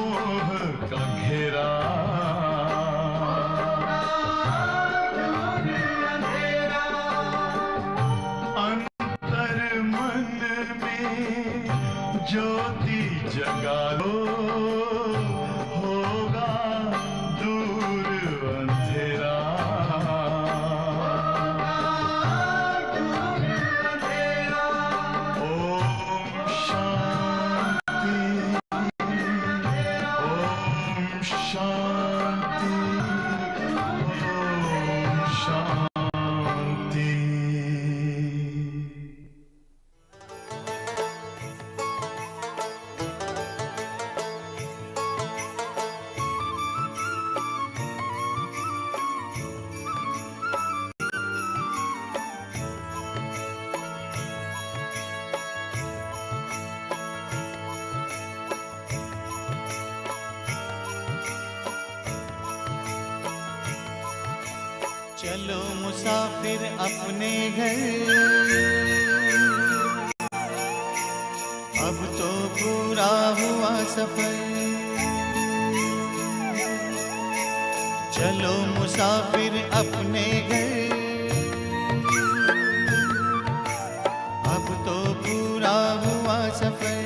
मोह का घेरा, अंतर मन में ज्योति जगा लो, होगा दूर अंधेरा। ओम शांति, ओम शांति, ओम शांति। चलो मुसाफिर अपने घर, अब तो पूरा हुआ सफर। चलो मुसाफिर अपने घर, अब तो पूरा हुआ सफर।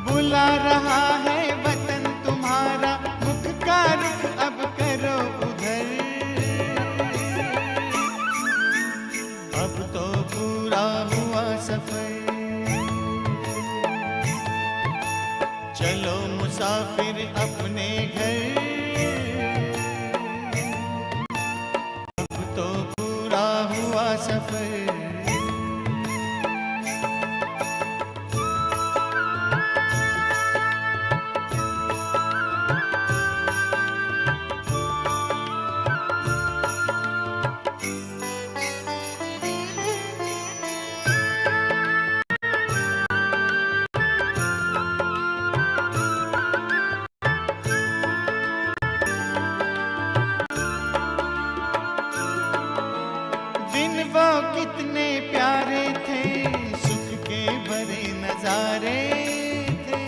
बुला रहा है वतन तुम्हारा, मुख का रुख अब करो उधर। अब तो पूरा हुआ सफर। चलो मुसाफिर अपने घर, अब तो पूरा हुआ सफर। दिन वो कितने प्यारे थे, सुख के भरे नजारे थे।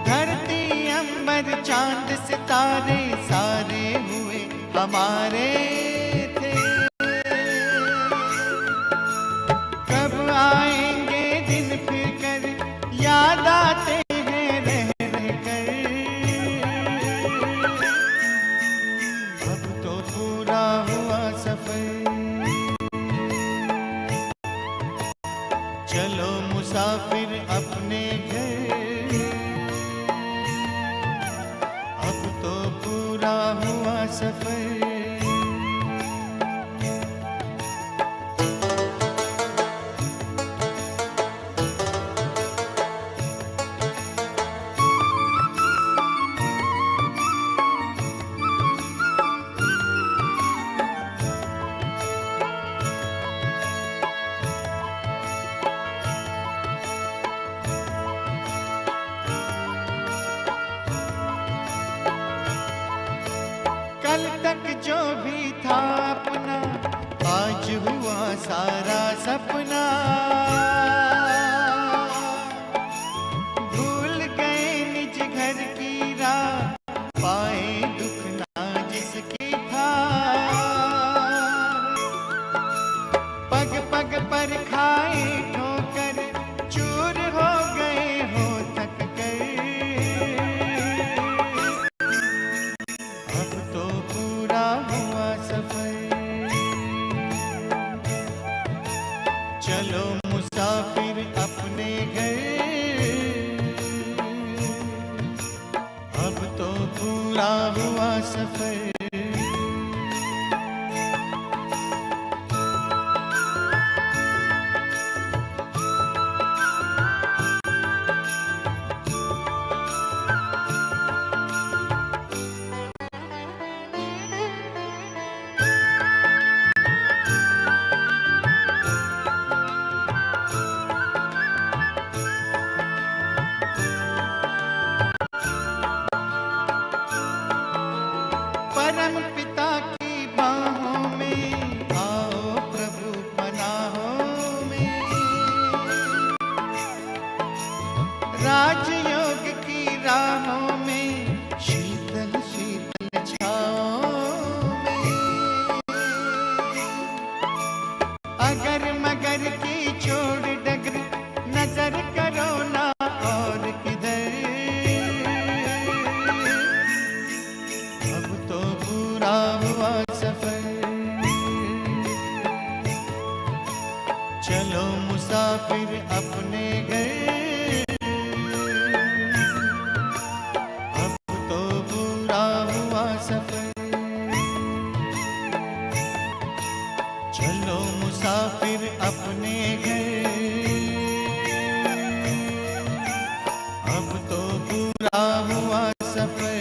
धरती अंबर चांद सितारे सारे हुए हमारे थे। कब आएंगे दिन फिर कर, याद आते हैं रह रह कर। अब तो पूरा हुआ सफर। चलो मुसाफिर अपने घर, अब तो पूरा हुआ सफर। कल तक जो भी था अपना, आज हुआ सारा सपना। भूल गए निज घर की राह, पाए दुख ना जिसकी था। पग पग पर खाए ठोकर, चूर हो गए हो थक कर। अब तो पूरा हुआ सफर। चलो मुसाफिर अपने घर, अब तो पूरा हुआ सफर। चलो मुसाफिर अपने घर, अब तो पूरा हुआ सफर। चलो मुसाफिर अपने घर, अब तो पूरा हुआ सफर।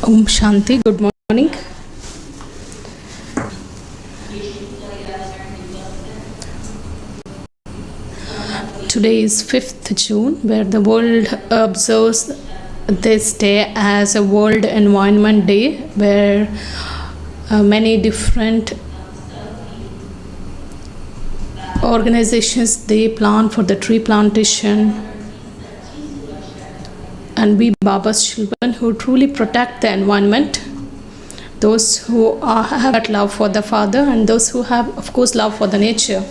Om Shanti, good morning. Today is 5th June, where the world observes this day as a World Environment Day, where many different organizations, they plan for the tree plantation. And we Baba's children who truly protect the environment, those who have that love for the Father, and those who have, of course, love for the nature.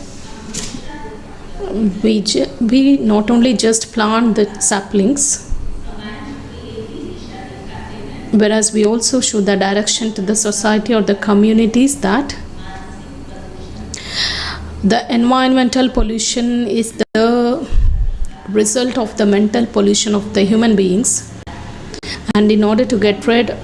We not only just plant the saplings, whereas we also show the direction to the society or the communities that the environmental pollution is the result of the mental pollution of the human beings, and in order to get rid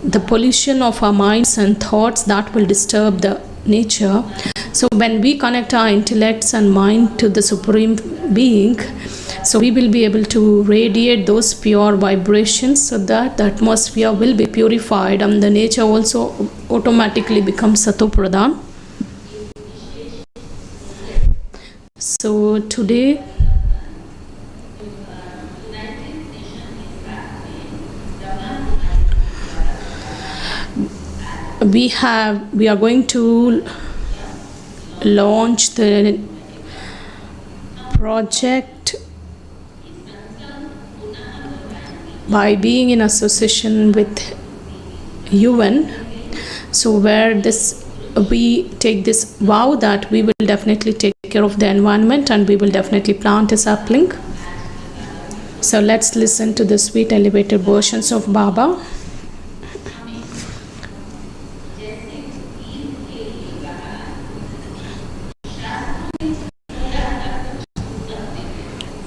the pollution of our minds and thoughts, that will disturb the nature. So when we connect our intellects and mind to the Supreme Being, so we will be able to radiate those pure vibrations, so that the atmosphere will be purified and the nature also automatically becomes Sato Pradhan. So today we are going to launch the project by being in association with UN. So where we take this vow that we will definitely take care of the environment and we will definitely plant a sapling. So let's listen to the sweet elevated versions of Baba.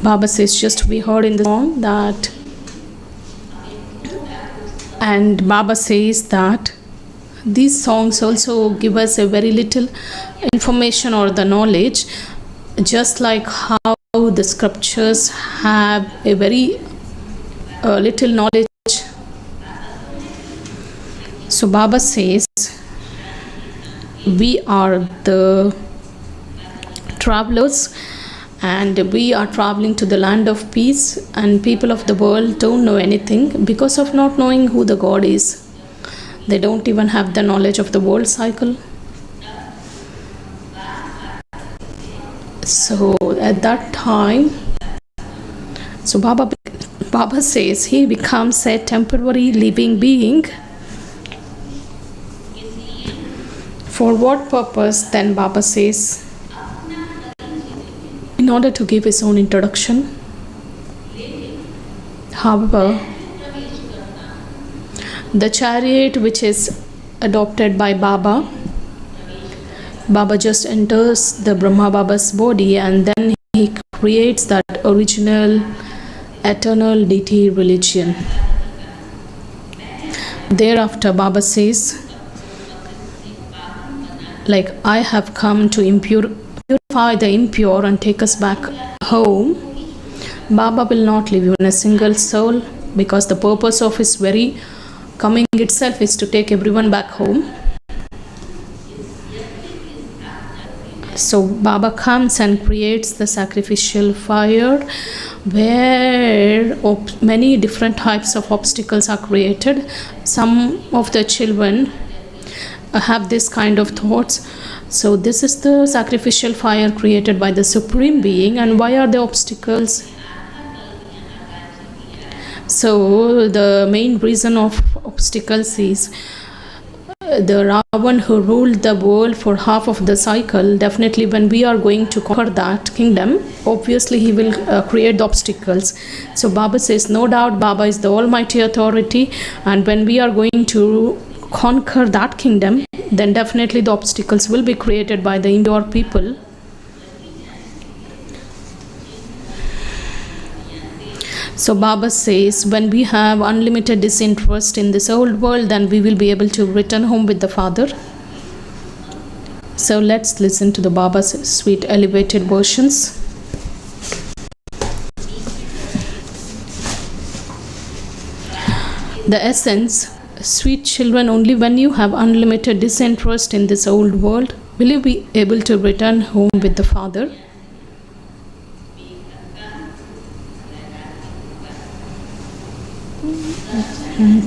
Baba says, just we heard in the song that, and Baba says that these songs also give us a very little information or the knowledge, just like how the scriptures have a very little knowledge. So Baba says, we are the travelers and we are traveling to the land of peace, and people of the world don't know anything because of not knowing who the God is. They don't even have the knowledge of the world cycle. So at that time, so Baba says he becomes a temporary living being. For what purpose? Then Baba says, order to give his own introduction. However, the chariot which is adopted by Baba just enters the Brahma Baba's body, and then he creates that original eternal deity religion. Thereafter, Baba says, like, I have come to purify the impure and take us back home. Baba will not leave even a single soul, because the purpose of his very coming itself is to take everyone back home. So Baba comes and creates the sacrificial fire, where many different types of obstacles are created. Some of the children have this kind of thoughts. So this is the sacrificial fire created by the Supreme Being, and why are the obstacles? So the main reason of obstacles is the Ravan who ruled the world for half of the cycle. Definitely when we are going to conquer that kingdom, obviously he will create the obstacles. So Baba says, no doubt Baba is the almighty authority, and when we are going to conquer that kingdom, then definitely the obstacles will be created by the impure people. So Baba says, when we have unlimited disinterest in this old world, then we will be able to return home with the Father. So let's listen to the Baba's sweet elevated versions. The essence: sweet children, only when you have unlimited disinterest in this old world will you be able to return home with the Father.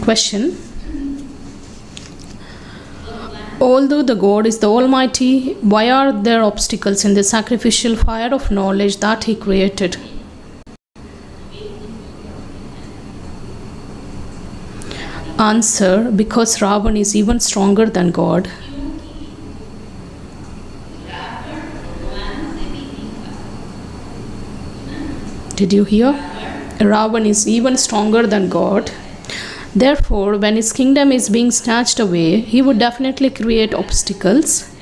Question: although the God is the Almighty, why are there obstacles in the sacrificial fire of knowledge that He created? Answer: because Ravan is even stronger than God. Did you hear? Ravan is even stronger than God. Therefore, when his kingdom is being snatched away, he would definitely create obstacles.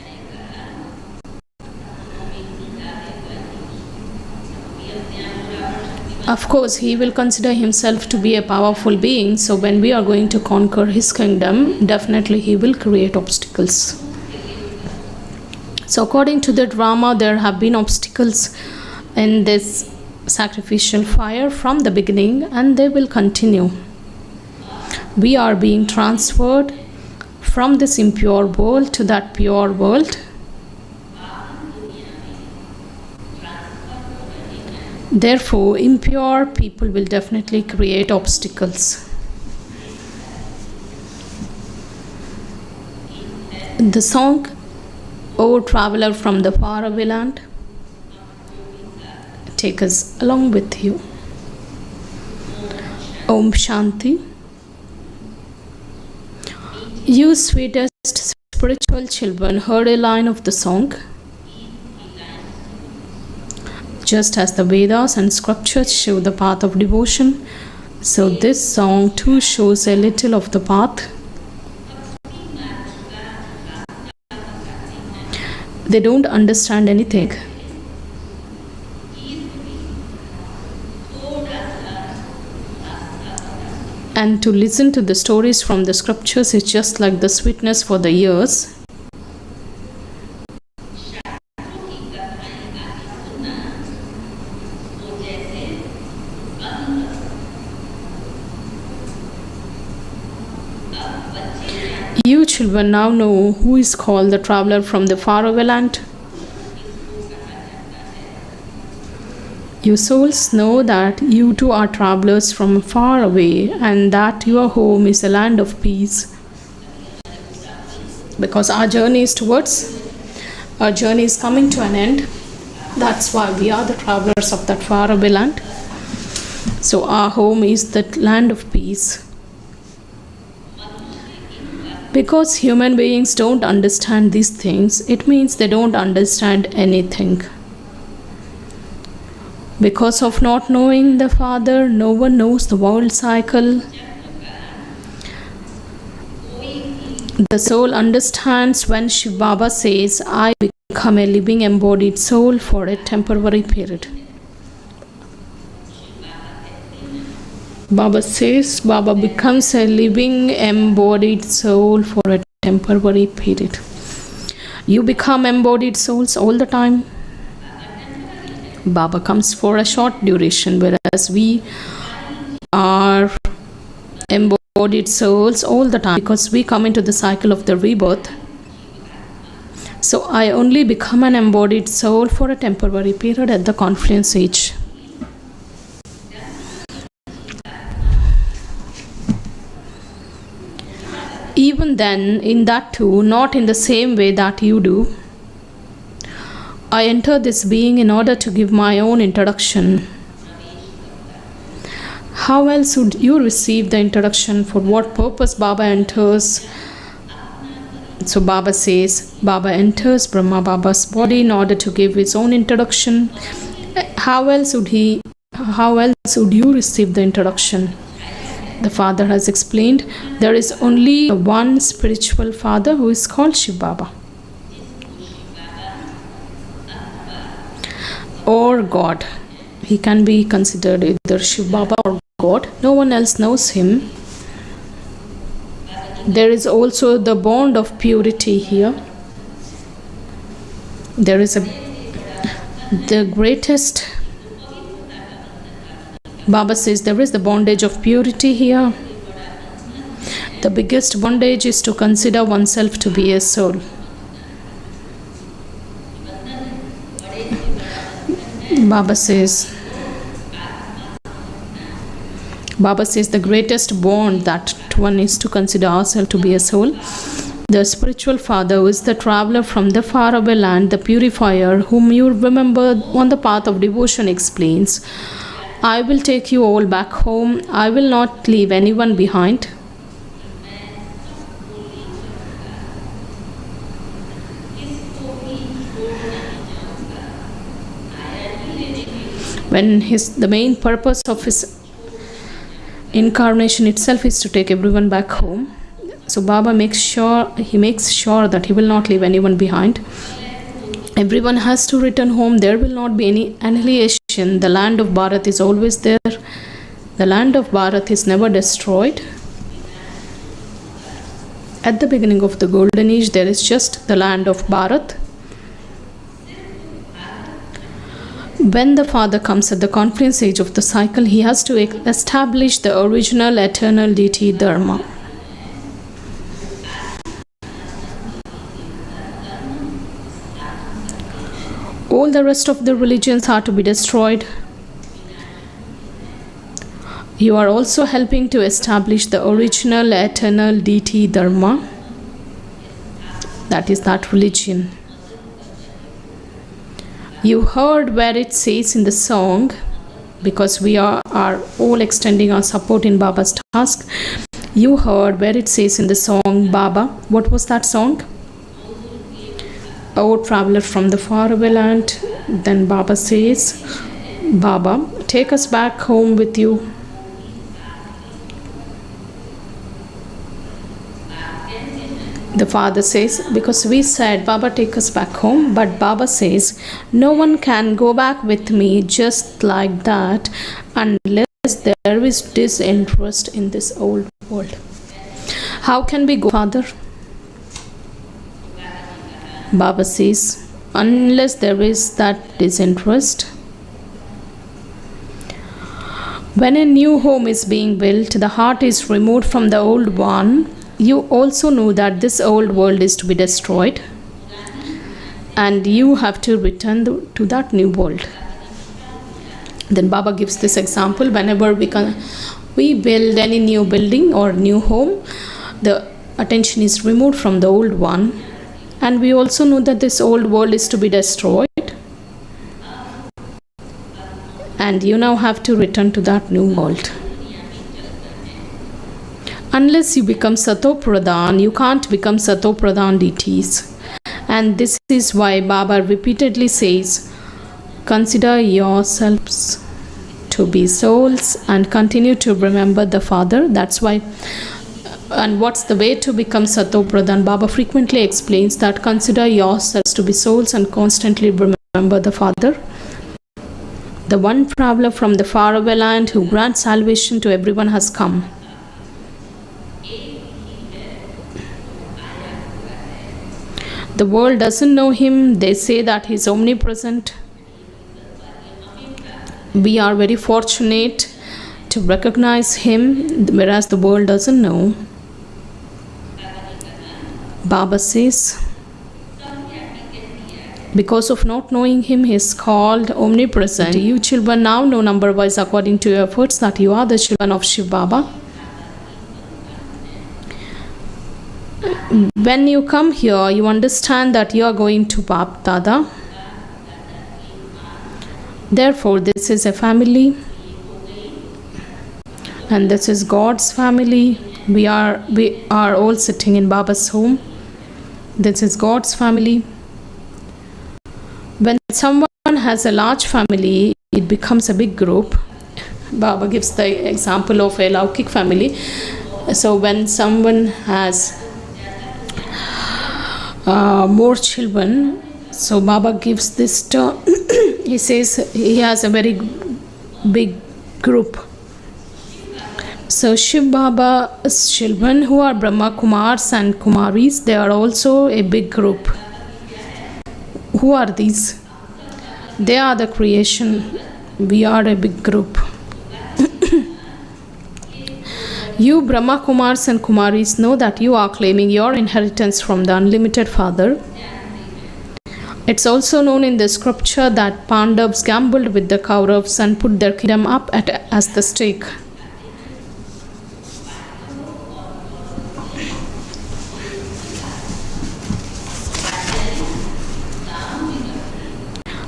Of course, he will consider himself to be a powerful being, so when we are going to conquer his kingdom, definitely he will create obstacles. So according to the drama, there have been obstacles in this sacrificial fire from the beginning, and they will continue. We are being transferred from this impure world to that pure world. Therefore, impure people will definitely create obstacles. The song, O Traveler from the Faraway Land, take us along with you. Om Shanti. You sweetest spiritual children heard a line of the song. Just as the Vedas and scriptures show the path of devotion, so this song too shows a little of the path. They don't understand anything. And to listen to the stories from the scriptures is just like the sweetness for the ears. You children now know who is called the traveler from the faraway land. You souls know that you too are travelers from far away, and that your home is a land of peace. Because our journey is coming to an end. That's why we are the travelers of that faraway land. So our home is the land of peace. Because human beings don't understand these things, it means they don't understand anything. Because of not knowing the Father, no one knows the world cycle. The soul understands when Shiv Baba says, I become a living embodied soul for a temporary period. Baba says, Baba becomes a living embodied soul for a temporary period. You become embodied souls all the time. Baba comes for a short duration, whereas we are embodied souls all the time because we come into the cycle of the rebirth. So I only become an embodied soul for a temporary period at the confluence age. Even then, in that too, not in the same way that you do. I enter this being in order to give my own introduction. How else would you receive the introduction? For what purpose Baba enters? So Baba says, Baba enters Brahma Baba's body in order to give his own introduction. How else would you receive the introduction? The Father has explained, there is only one spiritual Father who is called Shiv Baba. Or God. He can be considered either Shiv Baba or God. No one else knows him. There is also the bond of purity here. There is the greatest. Baba says there is the bondage of purity here. The biggest bondage is to consider oneself to be a soul. Baba says the greatest bond that one is to consider ourselves to be a soul. The spiritual Father who is the traveler from the faraway land, the purifier, whom you remember on the path of devotion, explains, I will take you all back home. I will not leave anyone behind. When the main purpose of his incarnation itself is to take everyone back home. So Baba makes sure that he will not leave anyone behind. Everyone has to return home. There will not be any annihilation. The land of Bharat is always there. The land of Bharat is never destroyed. At the beginning of the Golden Age, there is just the land of Bharat. When the Father comes at the confluence age of the cycle, he has to establish the original eternal deity Dharma. All the rest of the religions are to be destroyed. You are also helping to establish the original eternal deity Dharma. That is that religion. You heard where it says in the song, because we are all extending our support in Baba's task. You heard where it says in the song, Baba. What was that song? O traveler from the faraway land. Then Baba says, Baba, take us back home with you. The Father says, because we said, Baba, take us back home. But Baba says, no one can go back with me just like that unless there is disinterest in this old world. How can we go, Father? Baba says, unless there is that disinterest. When a new home is being built, the heart is removed from the old one. You also know that this old world is to be destroyed, and you have to return to that new world. Then Baba gives this example. Whenever we build any new building or new home, the attention is removed from the old one, and we also know that this old world is to be destroyed, and you now have to return to that new world. Unless you become Sato Pradhan, you can't become Sato Pradhan deities. And this is why Baba repeatedly says, consider yourselves to be souls and continue to remember the Father. That's why. And what's the way to become Sato Pradhan? Baba frequently explains that consider yourselves to be souls and constantly remember the Father, the one traveler from the faraway land who grants salvation to everyone has come. The world doesn't know him. They say that he's omnipresent. We are very fortunate to recognize him, whereas the world doesn't know. Baba says, because of not knowing him, he is called omnipresent. You children now know number-wise according to your efforts that you are the children of Shiv Baba. When you come here, you understand that you are going to Bap Dada. Therefore, this is a family, and this is God's family. We are all sitting in Baba's home. This is God's family. When someone has a large family, it becomes a big group. Baba gives the example of a Laukik family. So when someone has more children, so Baba gives this term. He says he has a very big group. So Shiv Baba's children, who are Brahma, Kumars and Kumaris, they are also a big group. Who are these? They are the creation. We are a big group. You Brahma, Kumars and Kumaris know that you are claiming your inheritance from the unlimited Father. It's also known in the scripture that Pandavas gambled with the Kauravas and put their kingdom up as the stake.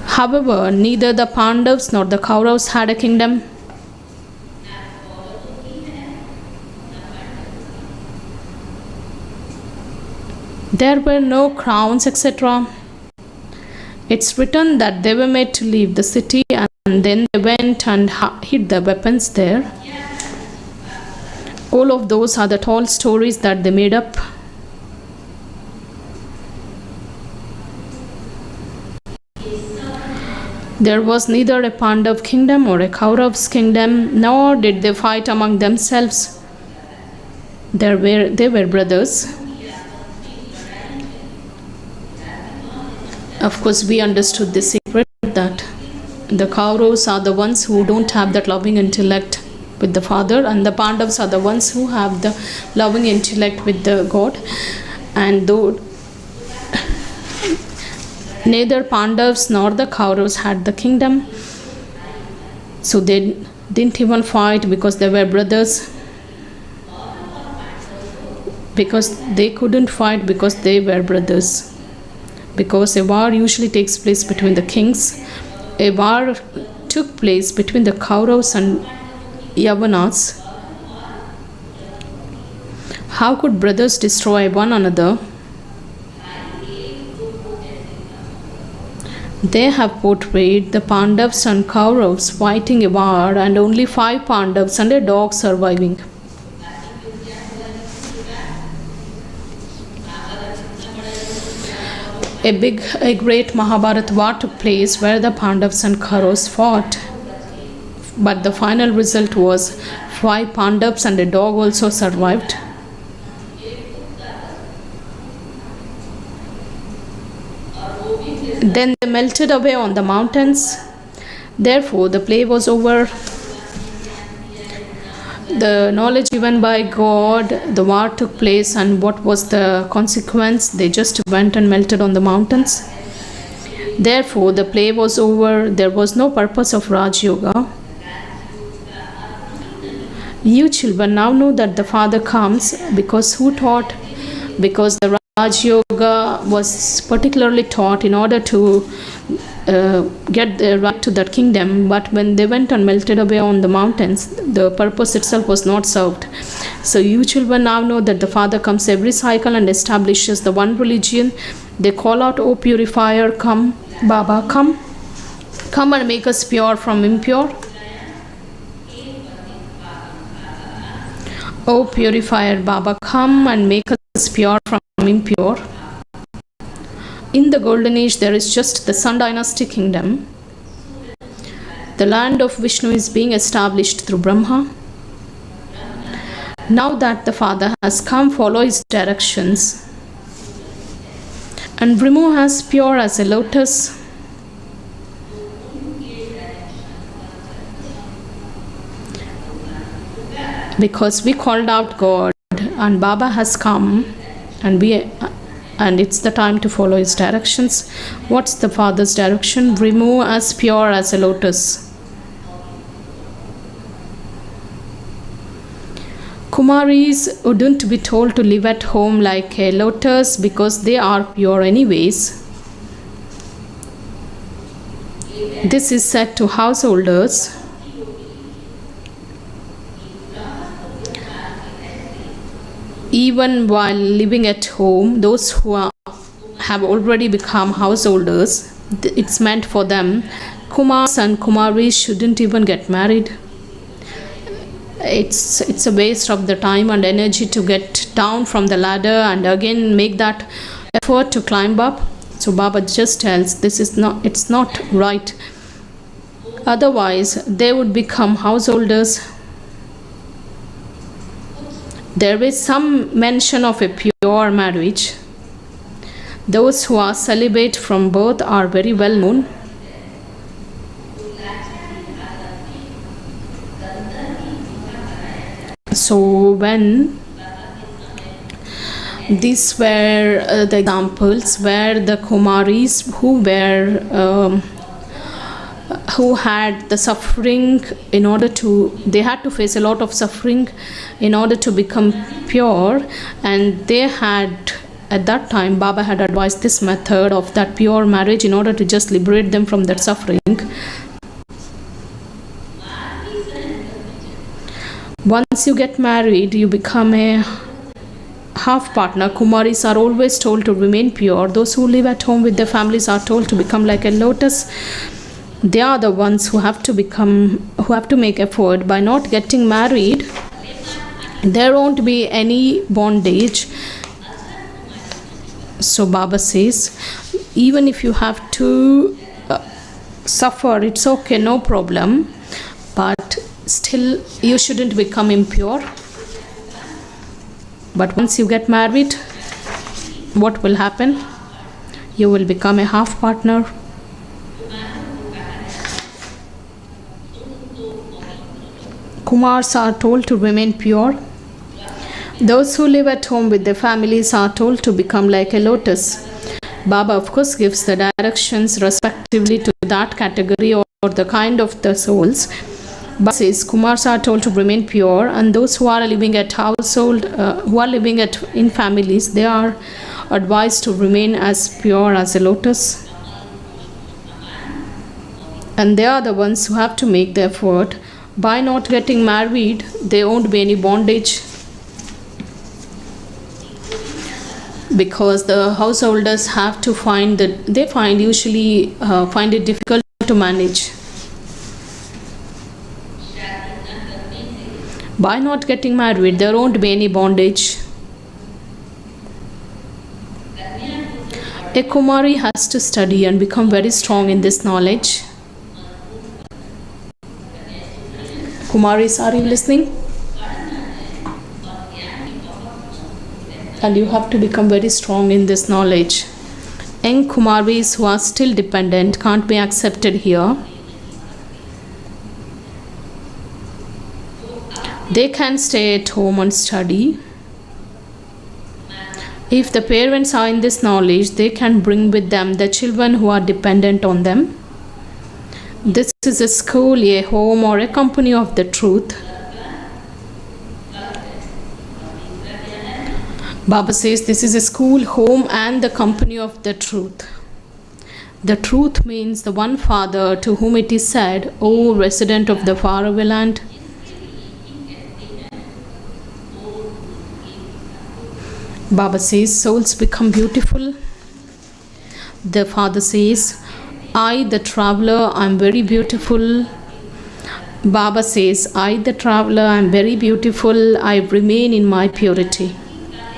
However, neither the Pandavas nor the Kauravas had a kingdom. There were no crowns, etc. It's written that they were made to leave the city and then they went and hid the weapons there. All of those are the tall stories that they made up. There was neither a Pandav kingdom or a Kaurav's kingdom, nor did they fight among themselves. They were brothers. Of course, we understood the secret that the Kauravas are the ones who don't have that loving intellect with the Father, and the Pandavas are the ones who have the loving intellect with the God. And though neither Pandavas nor the Kauravas had the kingdom, so they didn't even fight because they were brothers. Because they couldn't fight because they were brothers. Because a war usually takes place between the kings. A war took place between the Kauravas and Yavanas. How could brothers destroy one another? They have portrayed the Pandavas and Kauravas fighting a war and only 5 Pandavas and a dog surviving. A great Mahabharata war took place where the Pandavas and Kauravas fought. But the final result was 5 Pandavas and a dog also survived. Then they melted away on the mountains. Therefore, the play was over. The knowledge given by God, the war took place, and what was the consequence? They just went and melted on the mountains. Therefore, the play was over. There was no purpose of Raj Yoga. You children now know that the Father comes because who taught? Because the Raj Yoga was particularly taught in order to get the right to that kingdom, but when they went and melted away on the mountains, the purpose itself was not served. So you children now know that the Father comes every cycle and establishes the one religion. They call out, "O purifier, come, Baba, come and make us pure from impure." O purifier Baba, come and make us pure from impure. In the golden age, there is just the Sun dynasty kingdom. The land of Vishnu is being established through Brahma. Now that the Father has come, follow his directions and remove as pure as a lotus. Because we called out God and Baba has come, and it's the time to follow his directions. What's the Father's direction? Remove as pure as a lotus. Kumaris wouldn't be told to live at home like a lotus because they are pure anyways. This is said to householders. Even while living at home, those who have already become householders, it's meant for them. Kumars and Kumaris shouldn't even get married. It's a waste of the time and energy to get down from the ladder and again make that effort to climb up. So Baba just tells it's not right. Otherwise, they would become householders. There is some mention of a pure marriage. Those who are celibate from birth are very well known. So when these were the examples where the Kumaris who had the suffering they had to face a lot of suffering in order to become pure, and they had at that time Baba had advised this method of that pure marriage in order to just liberate them from that suffering. Once you get married, you become a half partner. Kumaris are always told to remain pure. Those who live at home with their families are told to become like a lotus. They are the ones who have to make effort. By not getting married, there won't be any bondage. So Baba says, even if you have to suffer, it's okay, no problem. But still, you shouldn't become impure. But once you get married, what will happen? You will become a half partner. Kumars are told to remain pure. Those who live at home with their families are told to become like a lotus. Baba, of course, gives the directions respectively to that category or the kind of the souls. Baba says Kumars are told to remain pure, and those who are living at in families, they are advised to remain as pure as a lotus. And they are the ones who have to make the effort. By not getting married, there won't be any bondage, because the householders have to find it difficult to manage. By not getting married, there won't be any bondage. A Kumari has to study and become very strong in this knowledge. Kumaris, are you listening? And you have to become very strong in this knowledge. Young Kumaris who are still dependent can't be accepted here. They can stay at home and study. If the parents are in this knowledge, they can bring with them the children who are dependent on them. This is a school, a home, or a company of the truth. Baba says this is a school, home, and the company of the truth. The truth means the one Father to whom it is said, O resident of the faraway land. Baba says souls become beautiful. The Father says, I, the traveler, I am very beautiful. Baba says, I, the traveler, am very beautiful. I remain in my purity.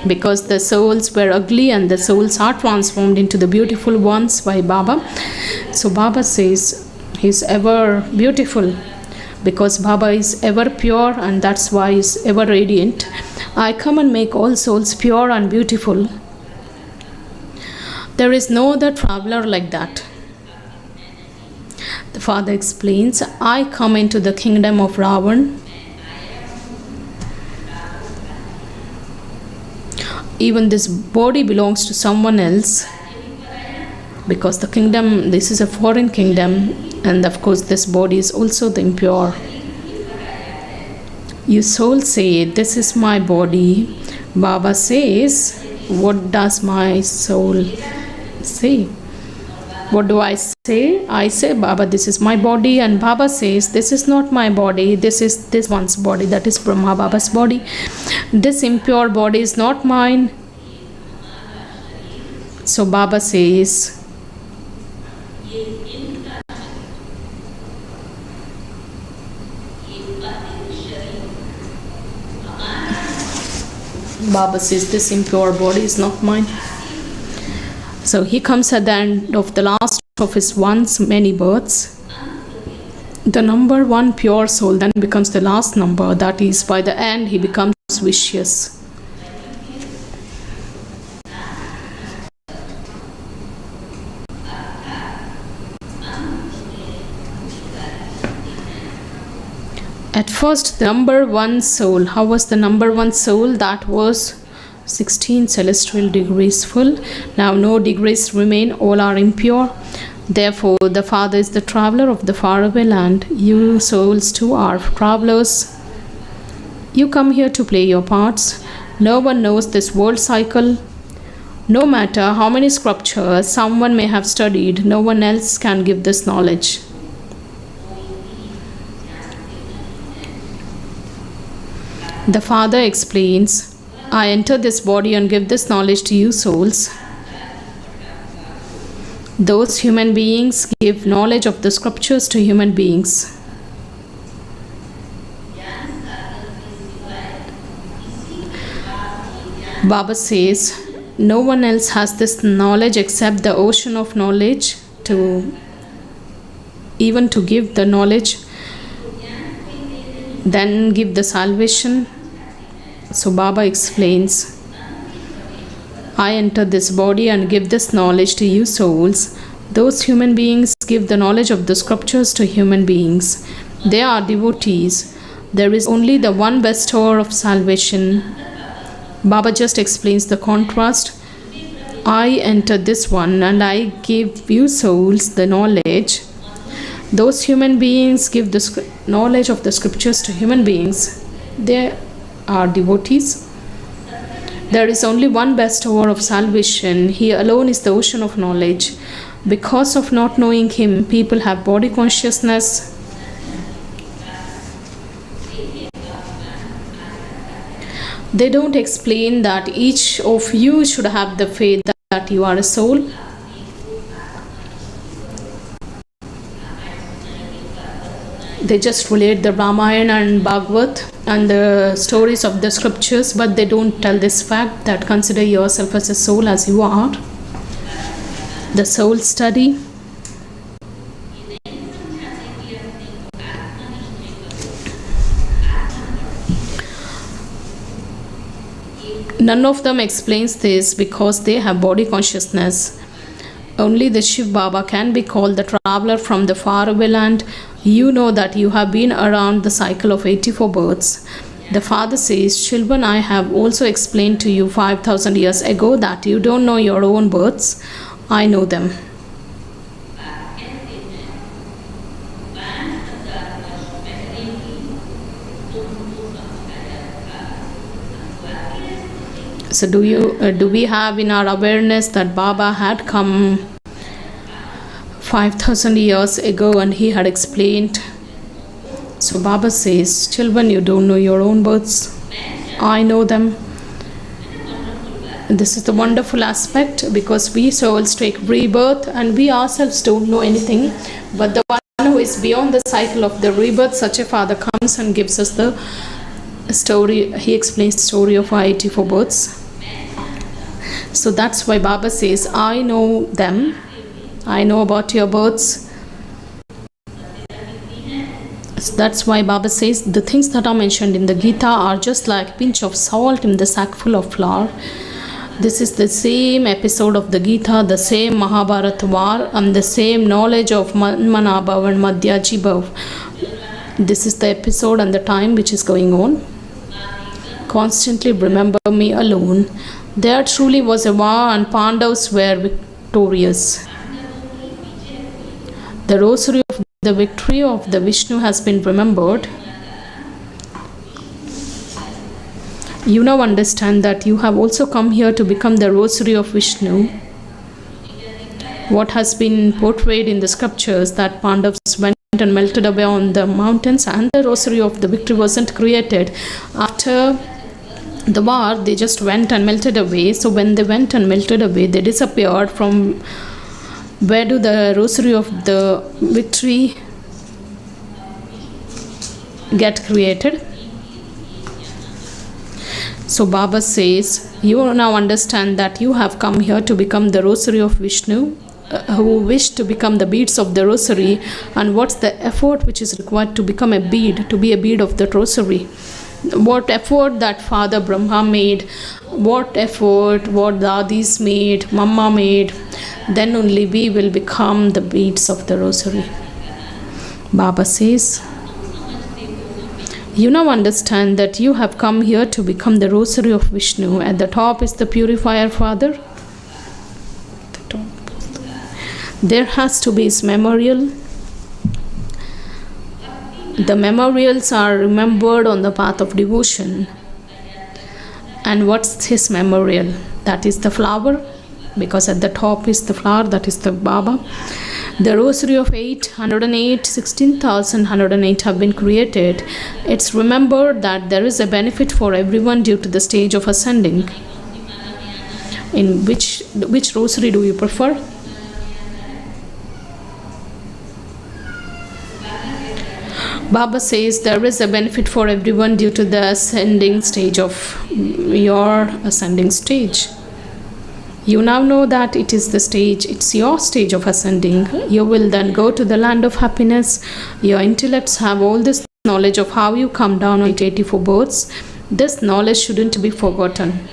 Because the souls were ugly and the souls are transformed into the beautiful ones by Baba. So Baba says he's ever beautiful because Baba is ever pure, and that's why he's ever radiant. I come and make all souls pure and beautiful. There is no other traveler like that. The Father explains, I come into the kingdom of Ravan. Even this body belongs to someone else, because the kingdom, this is a foreign kingdom, and of course this body is also the impure. You soul say, this is my body. Baba says, what does my soul say? What do I say? I say, Baba, this is my body, and Baba says, this is not my body, this is this one's body, that is Brahma Baba's body. This impure body is not mine. So Baba says, this impure body is not mine. So he comes at the end of the last of his once many births. The number one pure soul then becomes the last number. That is, by the end he becomes vicious. At first, the number one soul. How was the number one soul? That was 16 celestial degrees full. Now no degrees remain, all are impure. Therefore the Father is the traveler of the faraway land. You souls too are travelers. You come here to play your parts. No one knows this world cycle. No matter how many scriptures someone may have studied, no one else can give this knowledge. The Father explains, I enter this body and give this knowledge to you souls. Those human beings give knowledge of the scriptures to human beings. Baba says, no one else has this knowledge except the ocean of knowledge to give the knowledge, then give the salvation. So Baba explains, I enter this body and give this knowledge to you souls. Those human beings give the knowledge of the scriptures to human beings. They are devotees. There is only the one bestower of salvation. Baba just explains the contrast. I enter this one and I give you souls the knowledge. Those human beings give the knowledge of the scriptures to human beings. They are devotees. There is only one bestower of salvation. He alone is the ocean of knowledge. Because of not knowing him, people have body consciousness. They don't explain that each of you should have the faith that you are a soul. They just relate the Ramayana and Bhagavad and the stories of the scriptures, but they don't tell this fact that consider yourself as a soul as you are. The soul study. None of them explains this because they have body consciousness. Only the Shiv Baba can be called the traveler from the faraway land. You know that you have been around the cycle of 84 births. The Father says, children, I have also explained to you 5,000 years ago that you don't know your own births. I know them. So do we have in our awareness that Baba had come 5,000 years ago and he had explained? So Baba says, children, you don't know your own births. I know them. And this is the wonderful aspect, because we souls take rebirth and we ourselves don't know anything, but the one who is beyond the cycle of the rebirth, such a father comes and gives us the story. He explains the story of our 84 births. So that's why Baba says, I know them, I know about your births. So that's why Baba says the things that are mentioned in the Gita are just like a pinch of salt in the sack full of flour. This is the same episode of the Gita, the same Mahabharata war, and the same knowledge of Manabhav and Madhyajibhav. This is the episode and the time which is going on. Constantly remember me alone. There truly was a war and Pandavas were victorious. The rosary of the victory of the Vishnu has been remembered. You now understand that you have also come here to become the rosary of Vishnu. What has been portrayed in the scriptures, that Pandavas went and melted away on the mountains, and the rosary of the victory wasn't created. After the war, they just went and melted away. So when they went and melted away, they disappeared. From where do the rosary of the victory get created? So Baba says, you now understand that you have come here to become the rosary of Vishnu, who wish to become the beads of the rosary. And what's the effort which is required to become a bead, to be a bead of the rosary? What effort that Father Brahma made, what effort, what Dadis made, Mama made, then only we will become the beads of the rosary. Baba says, you now understand that you have come here to become the rosary of Vishnu. At the top is the purifier Father. There has to be his memorial. The memorials are remembered on the path of devotion. And what's his memorial? That is the flower, because at the top is the flower, that is the Baba. The rosary of 808, 16,108 have been created. It's remembered that there is a benefit for everyone due to the stage of ascending. In which rosary do you prefer? Baba says there is a benefit for everyone due to the ascending stage of your ascending stage. You now know that it is the stage, it's your stage of ascending. You will then go to the land of happiness. Your intellects have all this knowledge of how you come down on 84 births. This knowledge shouldn't be forgotten.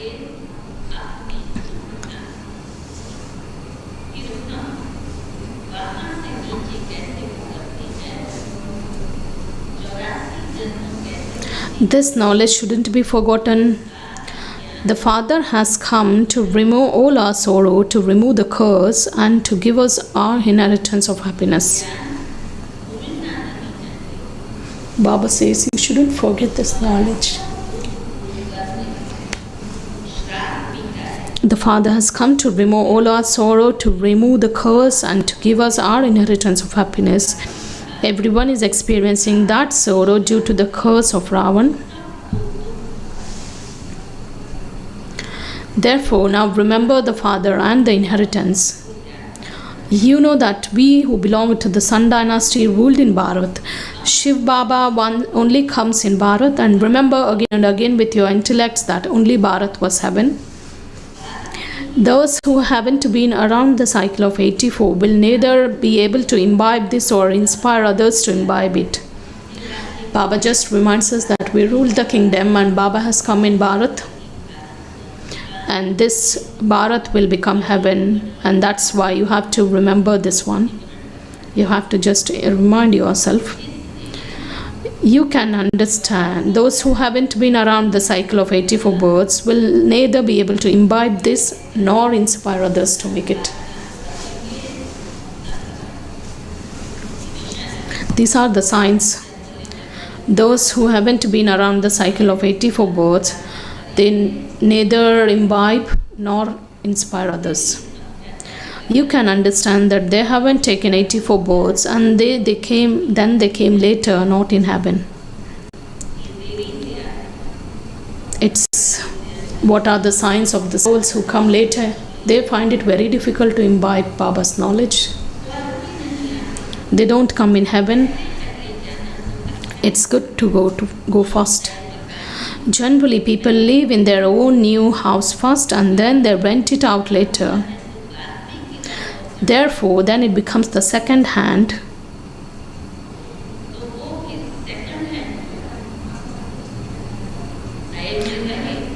This knowledge shouldn't be forgotten. The Father has come to remove all our sorrow, to remove the curse, and to give us our inheritance of happiness. Baba says you shouldn't forget this knowledge. The Father has come to remove all our sorrow, to remove the curse, and to give us our inheritance of happiness. Everyone is experiencing that sorrow due to the curse of Ravan. Therefore, now remember the Father and the inheritance. You know that we who belong to the Sun dynasty ruled in Bharat. Shiv Baba only comes in Bharat, and remember again and again with your intellects that only Bharat was heaven. Those who haven't been around the cycle of 84 will neither be able to imbibe this or inspire others to imbibe it. Baba just reminds us that we ruled the kingdom and Baba has come in Bharat. And this Bharat will become heaven, and that's why you have to remember this one. You have to just remind yourself. You can understand, those who haven't been around the cycle of 84 births will neither be able to imbibe this nor inspire others to make it. These are the signs. Those who haven't been around the cycle of 84 births, they neither imbibe nor inspire others. You can understand that they haven't taken 84 births, and they came later, not in heaven. It's what are the signs of the souls who come later? They find it very difficult to imbibe Baba's knowledge. they don't come in heaven. It's good to go first. Generally, people live in their own new house first and then they rent it out later. Therefore, then it becomes the second hand.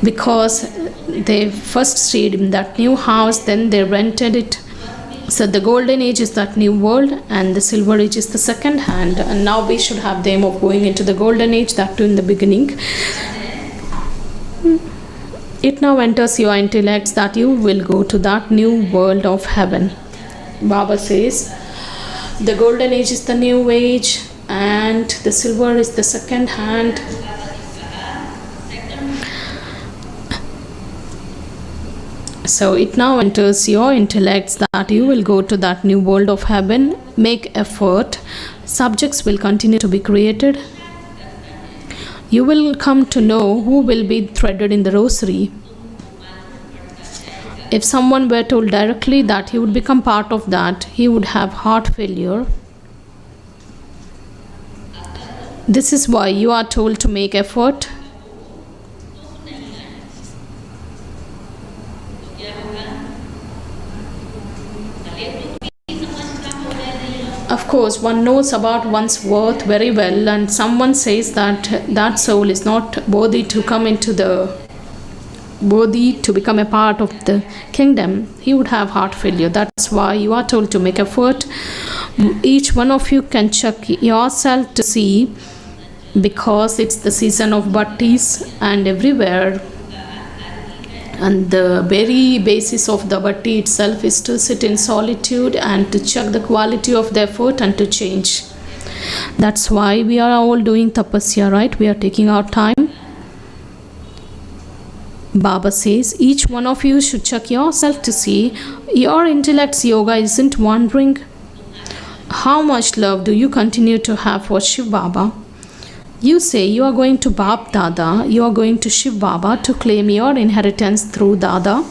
Because they first stayed in that new house, then they rented it. So the golden age is that new world and the silver age is the second hand. And now we should have the aim of going into the golden age, that too in the beginning. It now enters your intellects that you will go to that new world of heaven. Baba says the golden age is the new age and the silver is the second hand. So it now enters your intellects that you will go to that new world of heaven. Make effort. Subjects will continue to be created. You will come to know who will be threaded in the rosary. If someone were told directly that he would become part of that, he would have heart failure. This is why you are told to make effort. Of course, one knows about one's worth very well, and someone says that that soul is not worthy to come into worthy to become a part of the kingdom. He would have heart failure. That's why you are told to make effort. Each one of you can check yourself to see, because it's the season of bhattis and everywhere. And the very basis of the bhatti itself is to sit in solitude and to check the quality of the effort and to change. That's why we are all doing tapasya, right? We are taking our time. Baba says each one of you should check yourself to see your intellect's yoga isn't wandering. How much love do you continue to have for Shiv Baba? You say you are going to Bap Dada, you are going to Shiv Baba to claim your inheritance through Dada.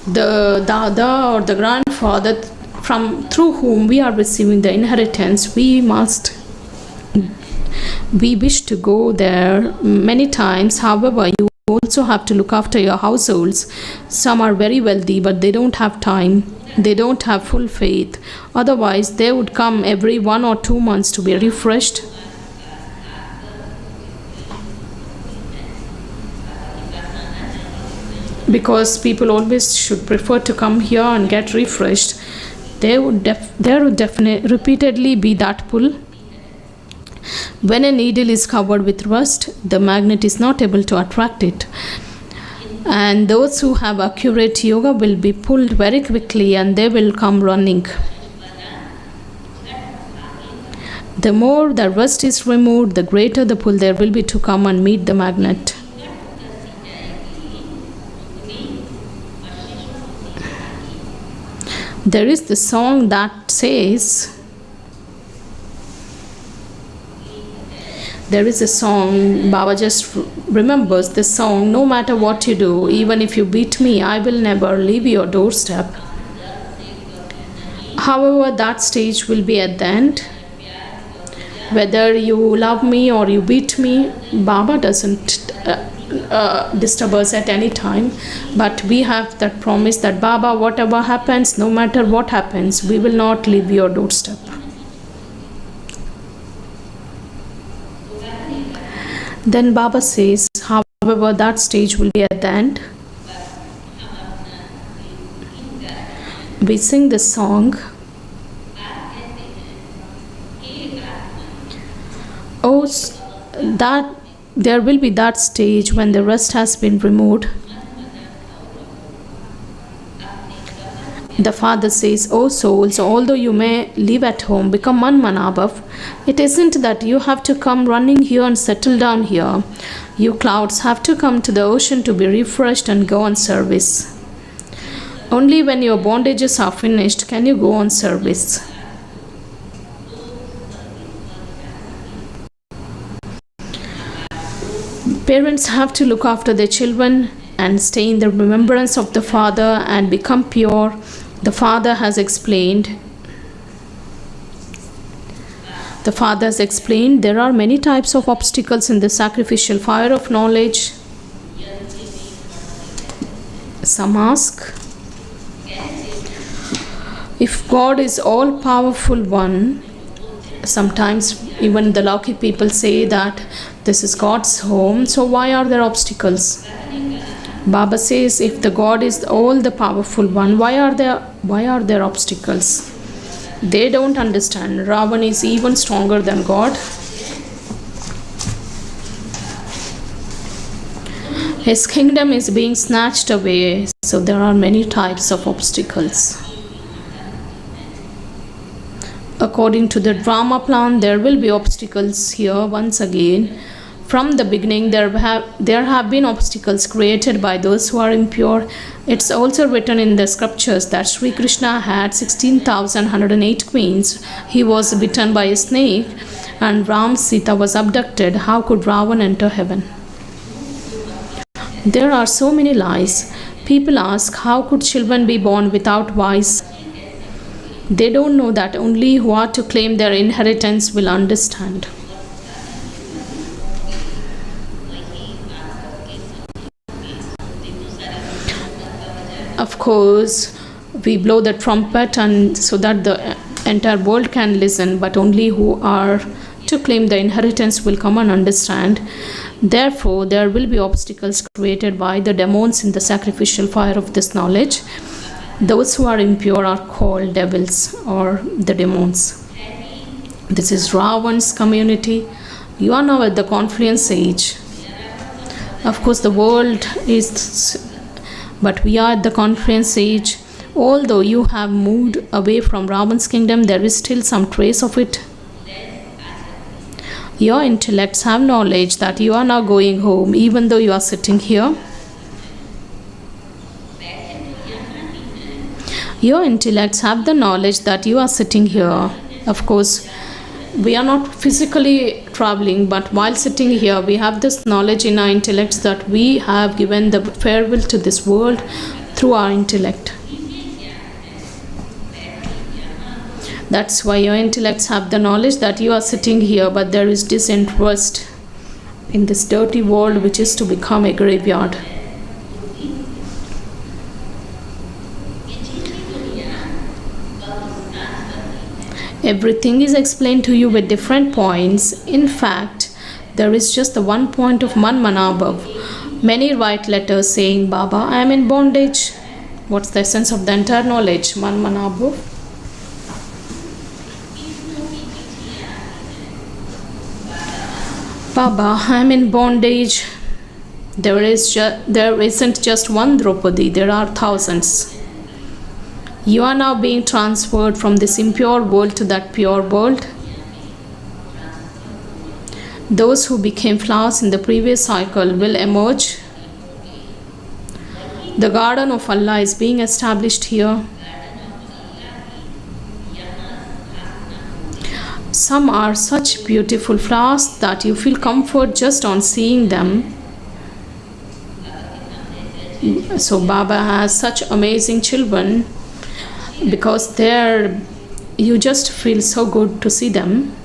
The Dada or the grandfather through whom we are receiving the inheritance, we wish to go there many times. However, you also have to look after your households. Some are very wealthy, but they don't have time. They don't have full faith. Otherwise, they would come every 1 or 2 months to be refreshed. Because people always should prefer to come here and get refreshed. There would definitely repeatedly be that pull. When a needle is covered with rust, the magnet is not able to attract it. And those who have accurate yoga will be pulled very quickly and they will come running. The more the rust is removed, the greater the pull there will be to come and meet the magnet. There is the song that says, there is a song, Baba just remembers this song, no matter what you do, even if you beat me, I will never leave your doorstep. However, that stage will be at the end. Whether you love me or you beat me, Baba doesn't disturb us at any time. But we have that promise that Baba, whatever happens, no matter what happens, we will not leave your doorstep. Then Baba says, however, that stage will be at the end. We sing this song. Oh, that there will be that stage when the rust has been removed. The father says, "O souls, although you may live at home, become manmanabhav. It isn't that you have to come running here and settle down here. You clouds have to come to the ocean to be refreshed and go on service. Only when your bondages are finished can you go on service." Parents have to look after their children and stay in the remembrance of the Father and become pure. The Father has explained there are many types of obstacles in the sacrificial fire of knowledge. Some ask, if God is all powerful one, sometimes even the Laukic people say that this is God's home, so why are there obstacles? Baba says, if the God is all the powerful one, why are there obstacles? They don't understand. Ravan is even stronger than God. His kingdom is being snatched away, so there are many types of obstacles. According to the Brahma plan, there will be obstacles here once again. From the beginning, there have been obstacles created by those who are impure. It's also written in the scriptures that Sri Krishna had 16,108 queens. He was bitten by a snake, and Ram Sita was abducted. How could Ravan enter heaven? There are so many lies. People ask, how could children be born without vice? They don't know that only who are to claim their inheritance will understand. Of course, we blow the trumpet and so that the entire world can listen, but only who are to claim the inheritance will come and understand. Therefore, there will be obstacles created by the demons in the sacrificial fire of this knowledge. Those who are impure are called devils or the demons. This is Ravan's community. You are now at the confluence age. Of course, the world is, but we are at the confluence age. Although you have moved away from Ravan's kingdom, there is still some trace of it. Your intellects have knowledge that you are now going home, even though you are sitting here. Your intellects have the knowledge that you are sitting here. Of course, we are not physically traveling, but while sitting here, we have this knowledge in our intellects that we have given the farewell to this world through our intellect. That's why your intellects have the knowledge that you are sitting here, but there is disinterest in this dirty world which is to become a graveyard. Everything is explained to you with different points. In fact, there is just the one point of Manmanabhav. Many write letters saying, Baba, I am in bondage. What's the essence of the entire knowledge? Manmanabhav. Baba, I am in bondage. There isn't just one Draupadi, there are thousands. You are now being transferred from this impure world to that pure world. Those who became flowers in the previous cycle will emerge. The garden of Allah is being established here. Some are such beautiful flowers that you feel comfort just on seeing them. So Baba has such amazing children because you just feel so good to see them.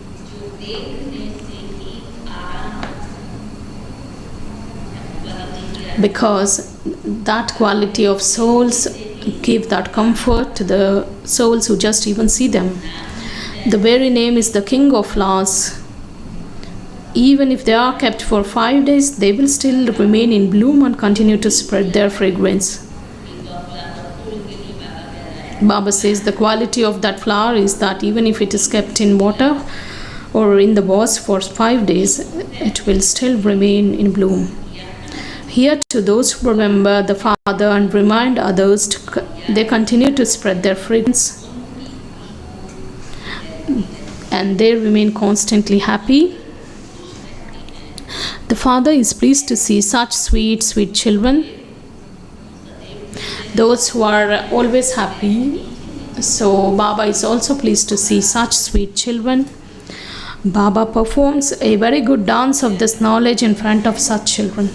Because that quality of souls give that comfort to the souls who just even see them. The very name is the King of Flowers. Even if they are kept for 5 days, they will still remain in bloom and continue to spread their fragrance. Baba says the quality of that flower is that even if it is kept in water or in the vase for 5 days, it will still remain in bloom. Here to those who remember the Father and remind others, they continue to spread their fragrance. And they remain constantly happy. The Father is pleased to see such sweet, sweet children. Those who are always happy. So Baba is also pleased to see such sweet children. Baba performs a very good dance of this knowledge in front of such children.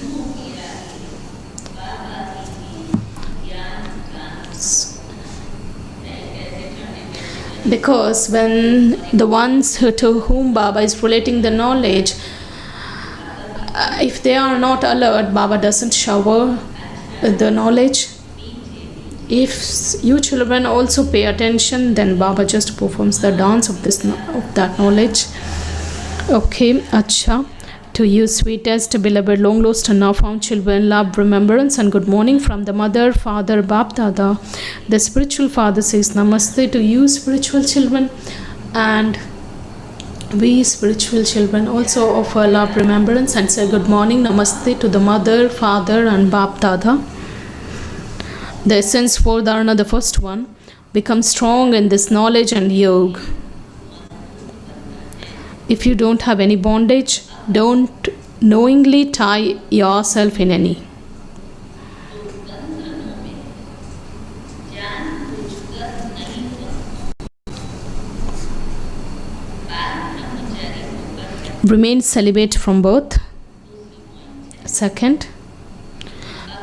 Because when the ones to whom Baba is relating the knowledge, if they are not alert, Baba doesn't shower the knowledge. If you children also pay attention, then Baba just performs the dance of that knowledge. Okay, Acha. To you, sweetest, beloved, long lost and now found children, love, remembrance, and good morning from the mother, father, Bap Dada. The spiritual father says Namaste to you, spiritual children, and we spiritual children also offer love, remembrance, and say good morning, Namaste to the mother, father, and Bap Dada. The essence for Dharana, the first one, become strong in this knowledge and yoga. If you don't have any bondage, don't knowingly tie yourself in any. Remain celibate from birth. Second,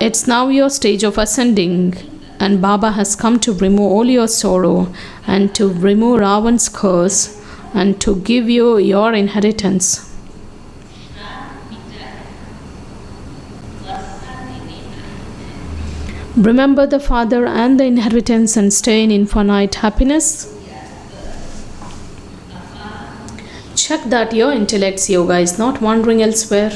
it's now your stage of ascending, and Baba has come to remove all your sorrow and to remove Ravan's curse and to give you your inheritance. Remember the Father and the inheritance and stay in infinite happiness. Check that your intellect's yoga is not wandering elsewhere.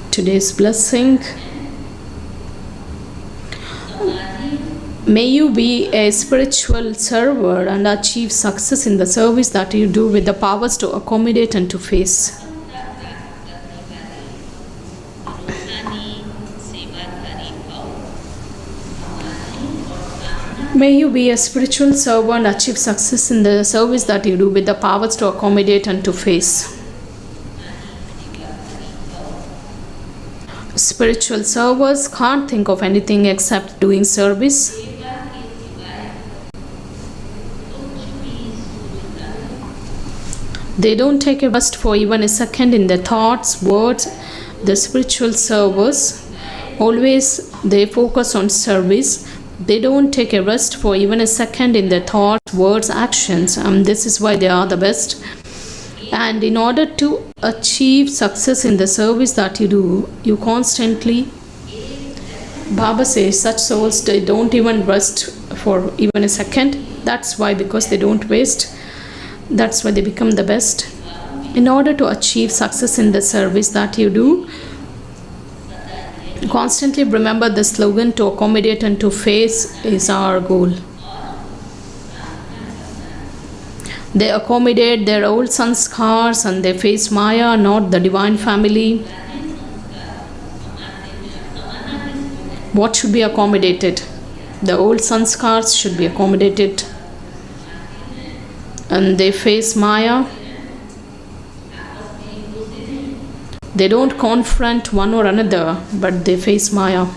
Today's blessing. May you be a spiritual server and achieve success in the service that you do with the powers to accommodate and to face. May you be a spiritual server and achieve success in the service that you do with the powers to accommodate and to face. Spiritual servers can't think of anything except doing service. They don't take a rest for even a second in their thoughts, words. The spiritual servers always they focus on service. They don't take a rest for even a second in their thoughts, words, actions. This is why they are the best. And in order to achieve success in the service that you do, you constantly, Baba says, such souls, they don't even rest for even a second. That's why, because they don't waste. That's why they become the best. In order to achieve success in the service that you do, constantly remember the slogan, to accommodate and to face is our goal. They accommodate their old sanskars and they face Maya, not the divine family. What should be accommodated? The old sanskars should be accommodated. And they face Maya. They don't confront one or another, but they face Maya.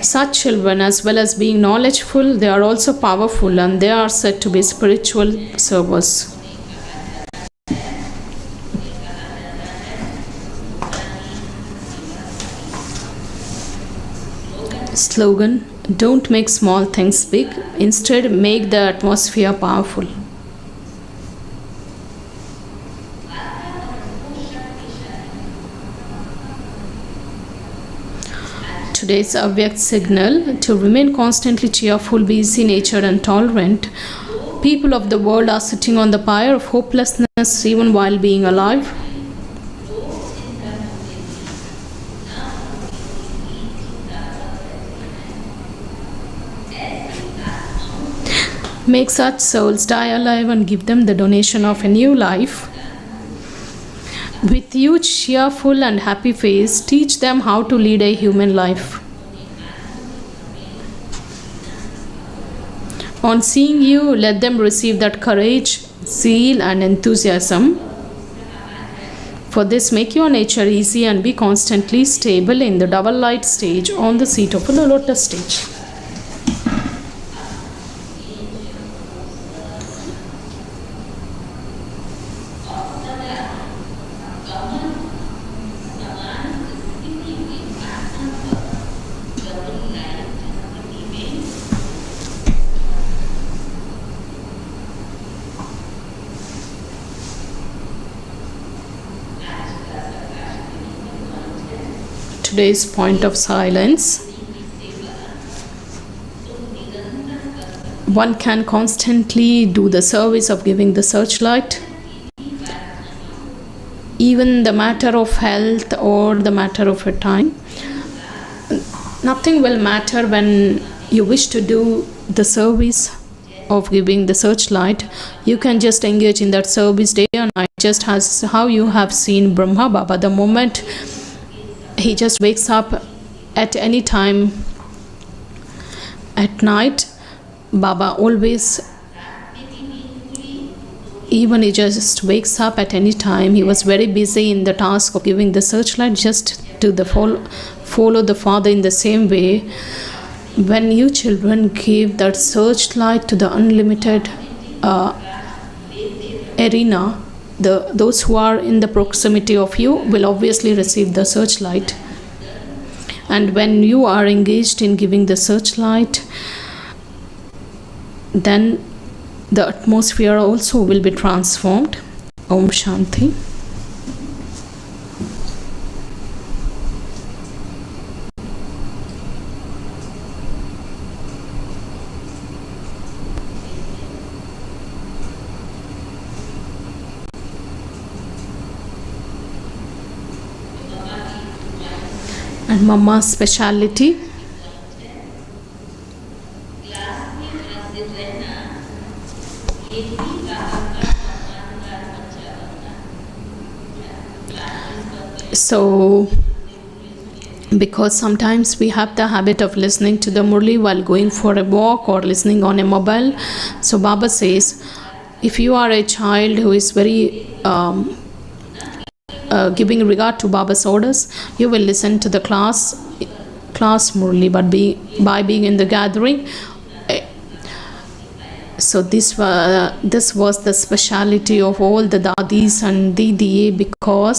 Such children, as well as being knowledgeful, they are also powerful and they are said to be spiritual servers. Slogan: don't make small things big, instead make the atmosphere powerful. Today's Avyakt signal: to remain constantly cheerful, be easy-natured and tolerant. People of the world are sitting on the pyre of hopelessness even while being alive. Make such souls die alive and give them the donation of a new life. With huge, cheerful and happy face, teach them how to lead a human life. On seeing you, let them receive that courage, zeal and enthusiasm. For this, make your nature easy and be constantly stable in the double light stage on the seat of the lotus stage. Today's point of silence. One can constantly do the service of giving the searchlight. Even the matter of health or the matter of a time. Nothing will matter when you wish to do the service of giving the searchlight. You can just engage in that service day and night, just as how you have seen Brahma Baba. The moment he just wakes up at any time at night, Baba always, even he just wakes up at any time, he was very busy in the task of giving the searchlight, just to the follow the Father in the same way. When you children give that searchlight to the unlimited arena, those who are in the proximity of you will obviously receive the searchlight. And when you are engaged in giving the searchlight, then the atmosphere also will be transformed. Om Shanti. And Mama's speciality. So, because sometimes we have the habit of listening to the Murli while going for a walk or listening on a mobile. So Baba says, if you are a child who is very giving regard to Baba's orders, you will listen to the class Murli, but by being in the gathering. So this was the speciality of all the dadis and didi, because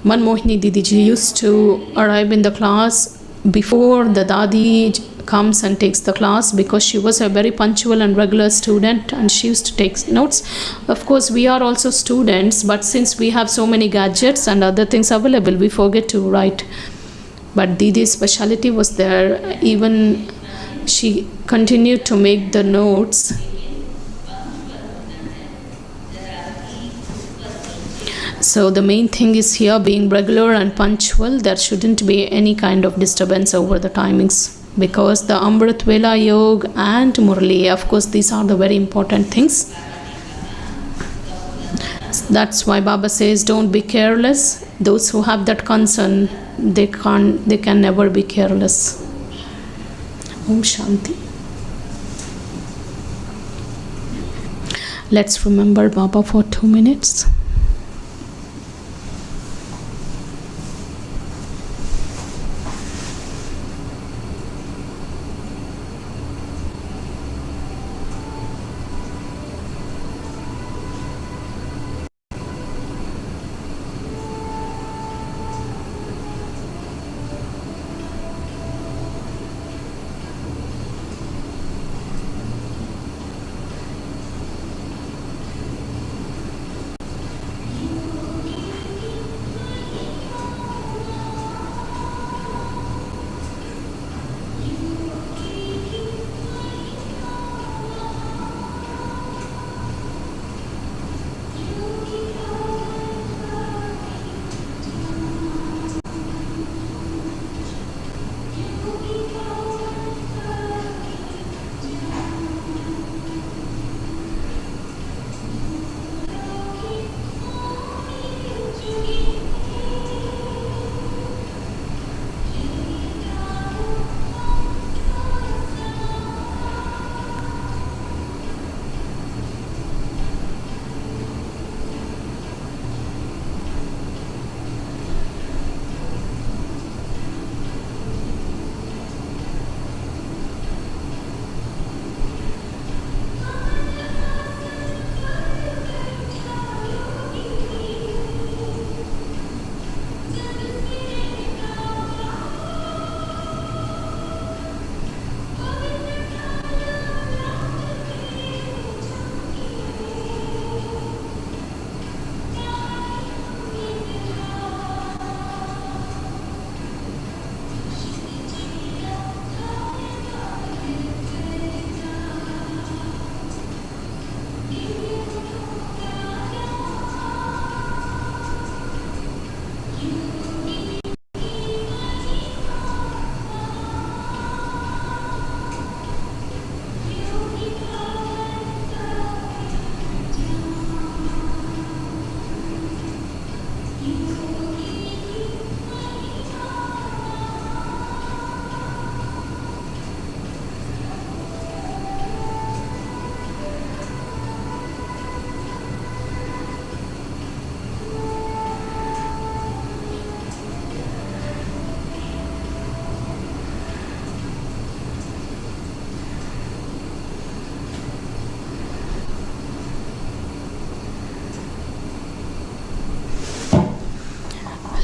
Manmohini Didiji used to arrive in the class before the dadi comes and takes the class, because she was a very punctual and regular student and she used to take notes. Of course, we are also students, but since we have so many gadgets and other things available, we forget to write. But Didi's speciality was there. Even she continued to make the notes. So the main thing is here, being regular and punctual. There shouldn't be any kind of disturbance over the timings, because the Amrit Vela Yoga and Murli, of course, these are the very important things. That's why Baba says, don't be careless. Those who have that concern, they can never be careless. Om Shanti. Let's remember Baba for 2 minutes.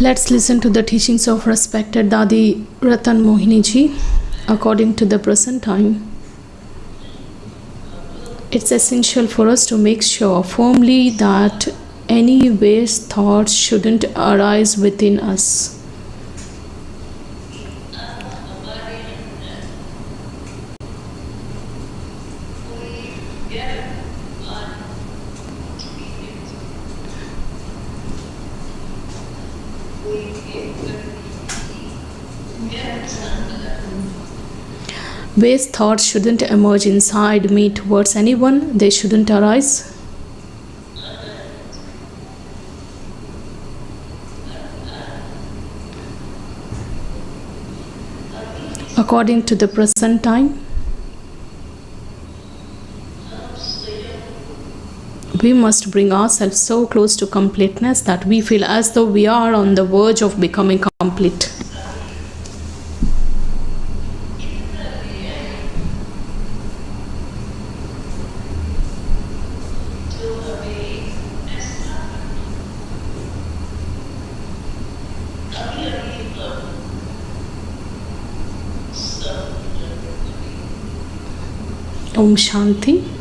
Let's listen to the teachings of respected Dadi Ratan Mohini ji. According to the present time, it's essential for us to make sure firmly that any waste thoughts shouldn't arise within us. Waste thoughts shouldn't emerge inside me towards anyone, they shouldn't arise. According to the present time, we must bring ourselves so close to completeness that we feel as though we are on the verge of becoming complete. Om Shanti.